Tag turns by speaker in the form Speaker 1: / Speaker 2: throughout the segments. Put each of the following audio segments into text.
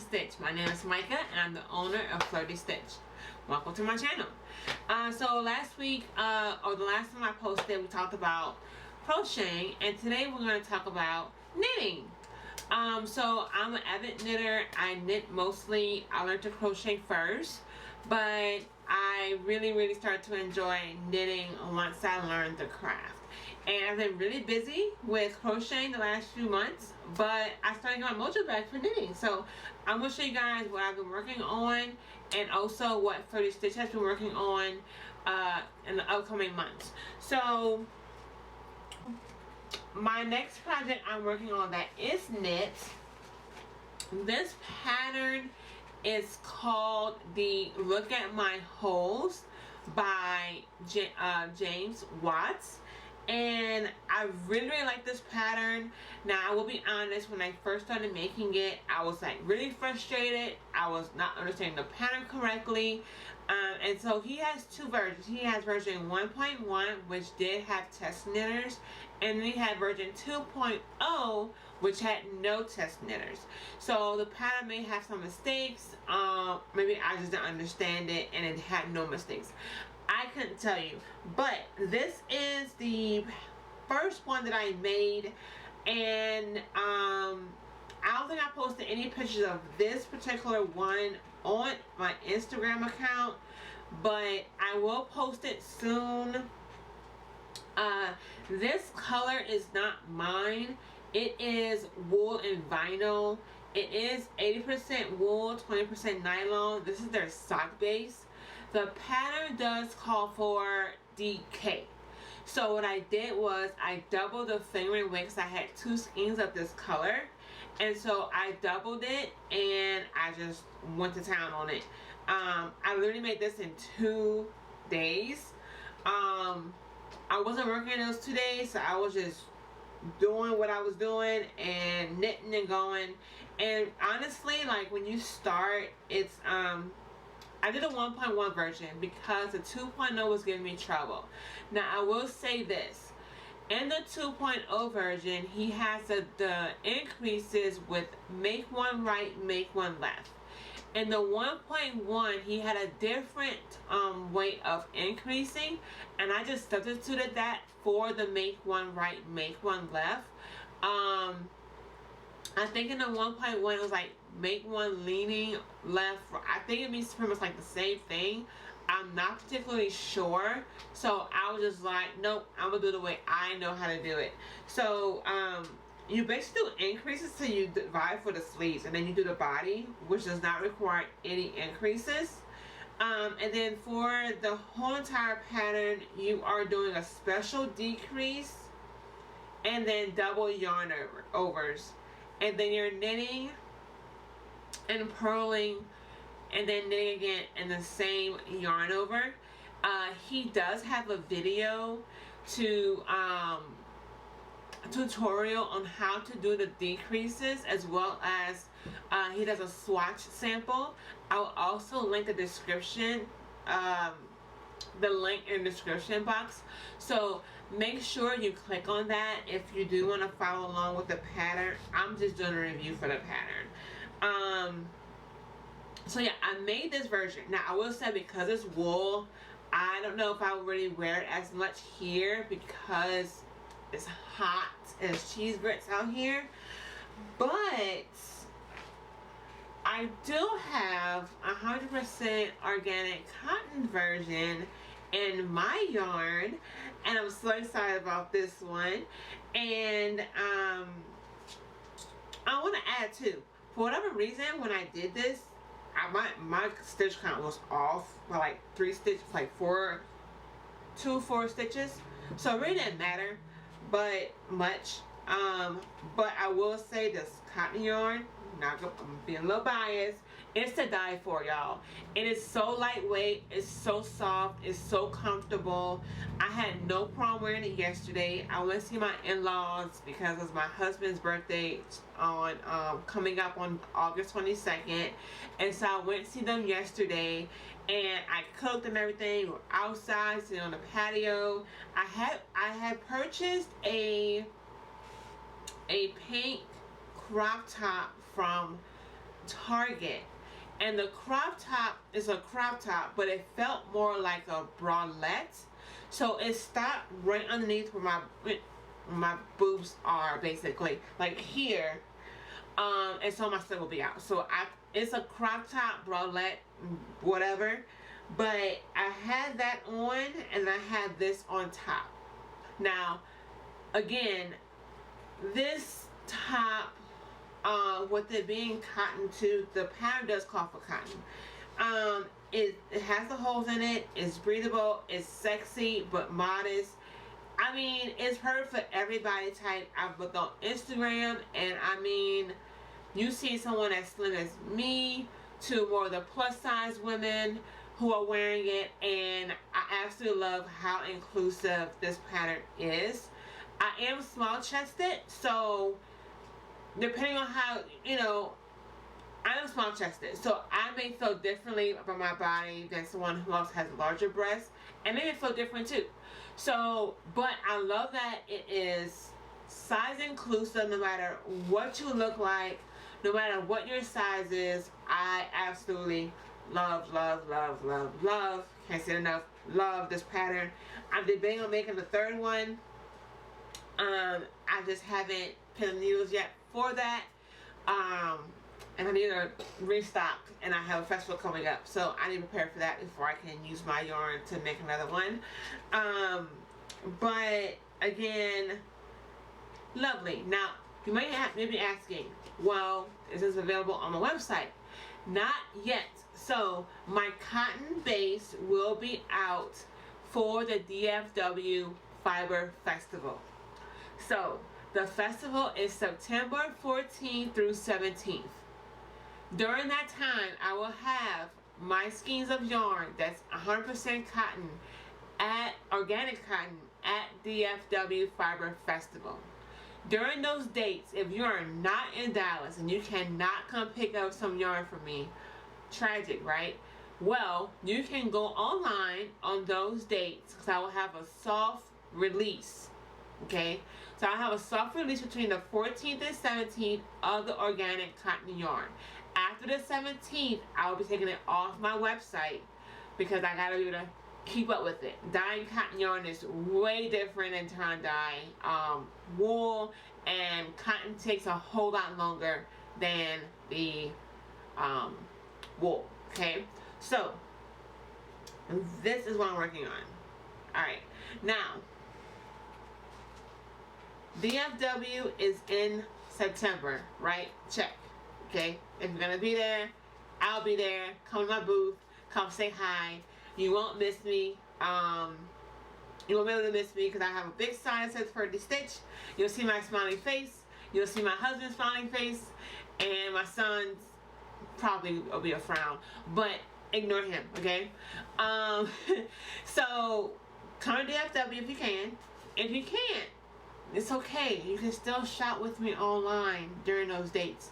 Speaker 1: Stitch. My name is Micah and I'm the owner of Fleur De Stitch'd. Welcome to my channel. So last week, or the last time I posted, we talked about crocheting, and today we're going to talk about knitting. So I'm an avid knitter. I knit mostly. I learned to crochet first, but I really started to enjoy knitting once I learned the craft. And I've been really busy with crocheting the last few months, but I started getting my mojo back for knitting. So I'm going to show you guys what I've been working on, and also what Fleur De Stitch'd has been working on in the upcoming months. So my next project I'm working on that is knit. This pattern is called the Look at My Holes by James Watts. And I really like this pattern. Now I will be honest, when I first started making it, I was like really frustrated. I was not understanding the pattern correctly. And so he has two versions. He has version 1.1, which did have test knitters, and then he had version 2.0, which had no test knitters. So the pattern may have some mistakes. Maybe I just didn't understand it and it had no mistakes. I couldn't tell you, but this is the first one that I made, and I don't think I posted any pictures of this particular one on my Instagram account, but I will post it soon. This color is not mine. It is wool and vinyl. It is 80% wool, 20% nylon. This is their sock base. The pattern does call for DK. So what I did was I doubled the fingering weight because I had two skeins of this color. And so I doubled it and I just went to town on it. I literally made this in 2 days. I wasn't working those 2 days, so I was just doing what I was doing and knitting and going. And honestly, like when you start, it's I did a 1.1 version because the 2.0 was giving me trouble. Now I will say this, in the 2.0 version he has the increases with make one right, make one left. In the 1.1 he had a different way of increasing, and I just substituted that for the make one right, make one left. I think in the 1.1 it was like make one leaning left. I think it means pretty much like the same thing. I'm not particularly sure, so I was just like, nope, I'm gonna do it the way I know how to do it. So you basically do increases till you divide for the sleeves, and then you do the body, which does not require any increases. And then for the whole entire pattern you are doing a special decrease and then double yarn overs, and then you're knitting and purling and then knitting again in the same yarn over. He does have a video tutorial on how to do the decreases, as well as he does a swatch sample. I will also link the description, the link in the description box, so make sure you click on that if you do want to follow along with the pattern. I'm just doing a review for the pattern. So yeah, I made this version. Now I will say, because it's wool, I don't know if I would really wear it as much here because it's hot and it's cheese grits out here, but I do have 100% organic cotton version in my yarn, and I'm so excited about this one. And I want to add too, for whatever reason when I did this, my stitch count was off by like 3 stitches, like 4 stitches, so it really didn't matter but much. But I will say this cotton yarn, I'm being a little biased, it's to die for, y'all. It is so lightweight, it's so soft, it's so comfortable. I had no problem wearing it yesterday. I went to see my in-laws because it's my husband's birthday on coming up on August 22nd, and so I went to see them yesterday, and I cooked and everything. We're outside sitting on the patio. I had purchased a pink crop top from Target, and the crop top is a crop top, but it felt more like a bralette. So it stopped right underneath where my boobs are, basically, like here. And so my slit will be out. So it's a crop top, bralette, whatever. But I had that on, and I had this on top. Now, again, this top, with it being cotton too, the pattern does call for cotton. It has the holes in it. It's breathable. It's sexy but modest. I mean, it's perfect for every body type. I've looked on Instagram, and I mean, you see someone as slim as me to more of the plus size women who are wearing it, and I absolutely love how inclusive this pattern is. I am small chested, so depending on how, you know, I am small chested, so I may feel differently about my body than someone who else has larger breasts, and they may feel different too. So, but I love that it is size inclusive no matter what you look like, no matter what your size is. I absolutely love, can't say it enough, love this pattern. I'm debating on making the third one. I just haven't pinned the needles yet for that. And I need to restock, and I have a festival coming up, so I need to prepare for that before I can use my yarn to make another one. But again, lovely. Now, you may be asking, well, is this available on the website? Not yet. So my cotton base will be out for the DFW Fiber Festival. So the festival is September 14th through 17th. During that time, I will have my skeins of yarn that's 100% cotton, at organic cotton, at DFW Fiber Festival. During those dates, if you are not in Dallas and you cannot come pick up some yarn from me, tragic, right? Well, you can go online on those dates, because I will have a soft release. Okay, so I have a soft release between the 14th and 17th of the organic cotton yarn. After the 17th, I will be taking it off my website, because I gotta be able to keep up with it. Dyeing cotton yarn is way different than trying to dye wool, and cotton takes a whole lot longer than the wool. Okay, so this is what I'm working on. Alright, now DFW is in September, right? Check. Okay, if you're gonna be there, I'll be there. Come to my booth, come say hi. You won't miss me. You won't be able to miss me, because I have a big sign that says Fleur De Stitch'd. You'll see my smiling face. You'll see my husband's smiling face, and my son's probably will be a frown, but ignore him, okay? So come to DFW if you can. If you can't, it's okay. You can still shop with me online during those dates.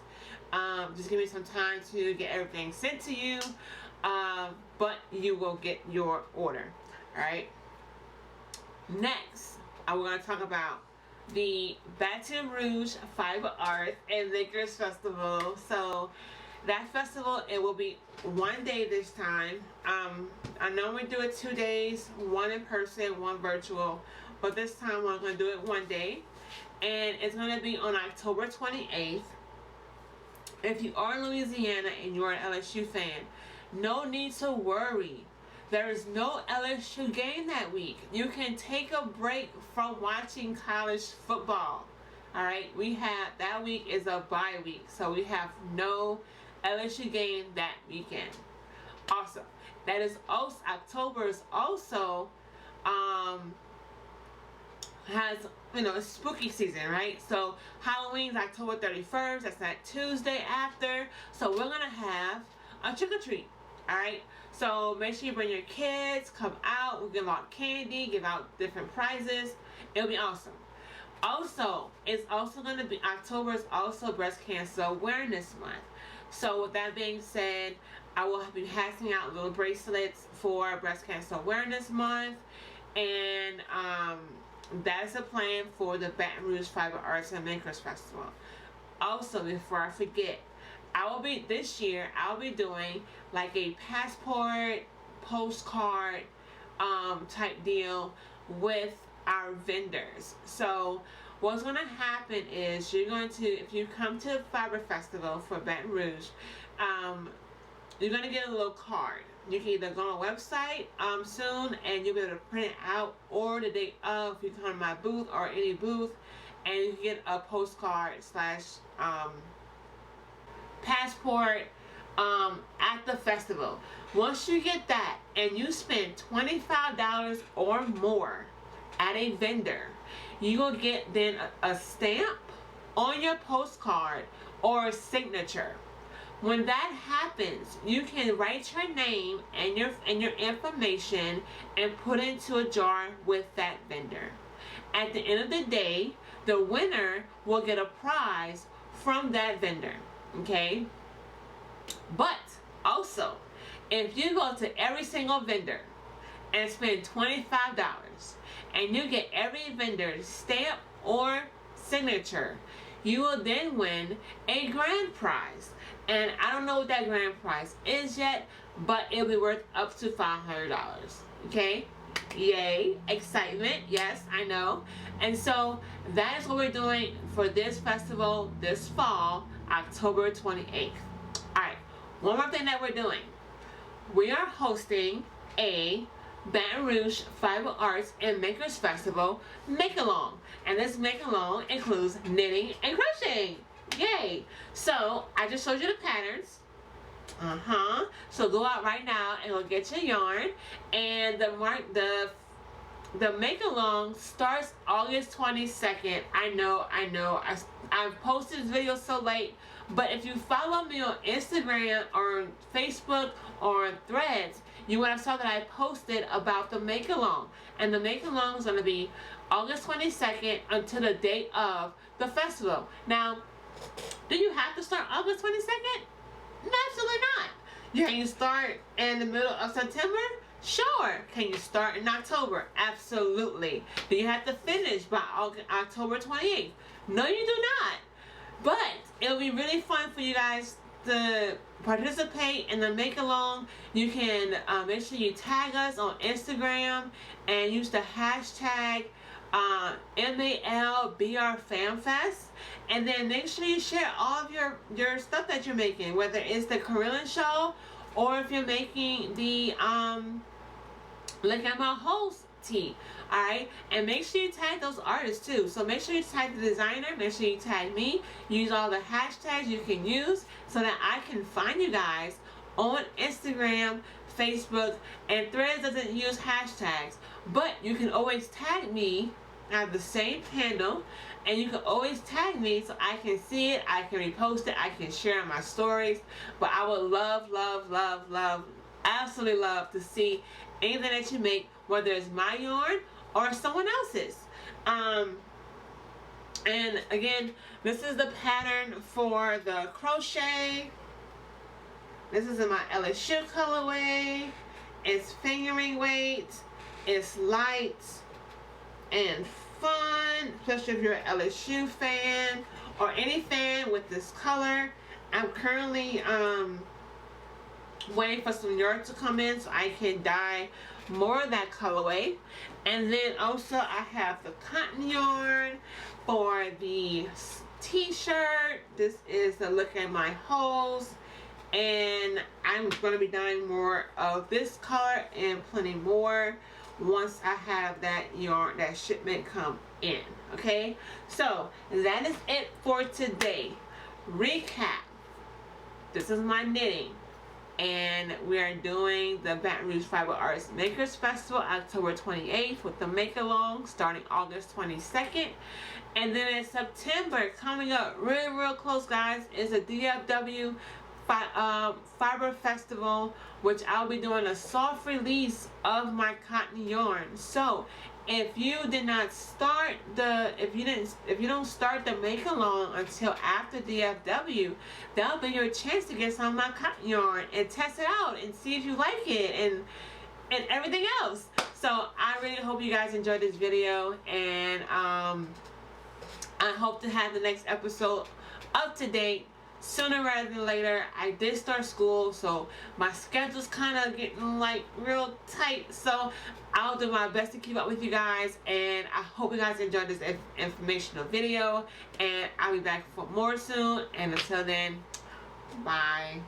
Speaker 1: Just give me some time to get everything sent to you, but you will get your order. Alright? Next, I'm going to talk about the Baton Rouge Fiber Arts and Licorice Festival. So that festival, it will be one day this time. I normally do it 2 days, one in person, one virtual, but this time I'm going to do it one day, and it's going to be on October 28th. If you are in Louisiana and you're an LSU fan, no need to worry. There is no LSU game that week. You can take a break from watching college football. Alright, we have, that week is a bye week, so we have no LSU game that weekend. Awesome. That is also, October is also, has, you know, it's spooky season, right? So Halloween's October 31st. That's that Tuesday after. So we're gonna have a trick or treat. All right. So make sure you bring your kids. Come out. We'll give out candy. Give out different prizes. It'll be awesome. Also, it's also gonna be, October is also Breast Cancer Awareness Month. So with that being said, I will be passing out little bracelets for Breast Cancer Awareness Month, and that's a plan for the Baton Rouge Fiber Arts and Makers Festival. Also, before I forget, this year I'll be doing like a passport, postcard type deal with our vendors. So what's going to happen is you're going to, if you come to Fiber Festival for Baton Rouge, you're going to get a little card. You can either go on a website soon and you'll be able to print it out, or the day of, you come to my booth or any booth and you can get a postcard slash passport at the festival. Once you get that and you spend $25 or more at a vendor, you will get then a stamp on your postcard or a signature. When that happens, you can write your name and your information and put it into a jar with that vendor. At the end of the day, the winner will get a prize from that vendor. Okay? But also, if you go to every single vendor and spend $25 and you get every vendor's stamp or signature, you will then win a grand prize. And I don't know what that grand prize is yet, but it'll be worth up to $500. Okay? Yay. Excitement. Yes, I know. And so that is what we're doing for this festival this fall, October 28th. Alright, one more thing that we're doing. We are hosting a Baton Rouge Fiber Arts and Makers Festival make-along. And this make-along includes knitting and crocheting. Yay! So, I just showed you the patterns. So go out right now and go get your yarn. And the make-along starts August 22nd. I know. I've posted this video so late. But if you follow me on Instagram or Facebook or Threads, you would have saw that I posted about the make-along. And the make-along is going to be August 22nd until the date of the festival. Now, do you have to start August 22nd? No, absolutely not. Can you start in the middle of September? Sure. Can you start in October? Absolutely. Do you have to finish by October 28th? No, you do not. But it'll be really fun for you guys to participate in the make-along. You can make sure you tag us on Instagram and use the hashtag MALBRFanFest, and then make sure you share all of your stuff that you're making, whether it's the Carillon show or if you're making the Look at My Host tee. Alright, and make sure you tag those artists too. So make sure you tag the designer, make sure you tag me, use all the hashtags you can use so that I can find you guys on Instagram, Facebook, and Threads doesn't use hashtags, but you can always tag me. I have the same handle, and you can always tag me so I can see it, I can repost it, I can share on my stories. But I would love, absolutely love to see anything that you make, whether it's my yarn or someone else's. And again, this is the pattern for the crochet. This is in my LSU colorway. It's fingering weight. It's light and fun, especially if you're an LSU fan or any fan with this color. I'm currently waiting for some yarn to come in so I can dye more of that colorway. And then also I have the cotton yarn for the t-shirt. This is the Look at My Holes, and I'm going to be dyeing more of this color and plenty more once I have that yarn, that shipment come in. Okay, so that is it for today. Recap: this is my knitting, and we are doing the Baton Rouge Fiber Arts Makers Festival October 28th with the make-along starting August 22nd. And then in September, coming up real close, guys, is a DFW Fiber Festival, which I'll be doing a soft release of my cotton yarn. So if you did not start if you don't start the make along until after DFW, that'll be your chance to get some of my cotton yarn and test it out and see if you like it and everything else. So I really hope you guys enjoyed this video, and I hope to have the next episode up to date sooner rather than later. I did start school, so my schedule's kind of getting like real tight, so I'll do my best to keep up with you guys, and I hope you guys enjoyed this informational video, and I'll be back for more soon, and until then, bye.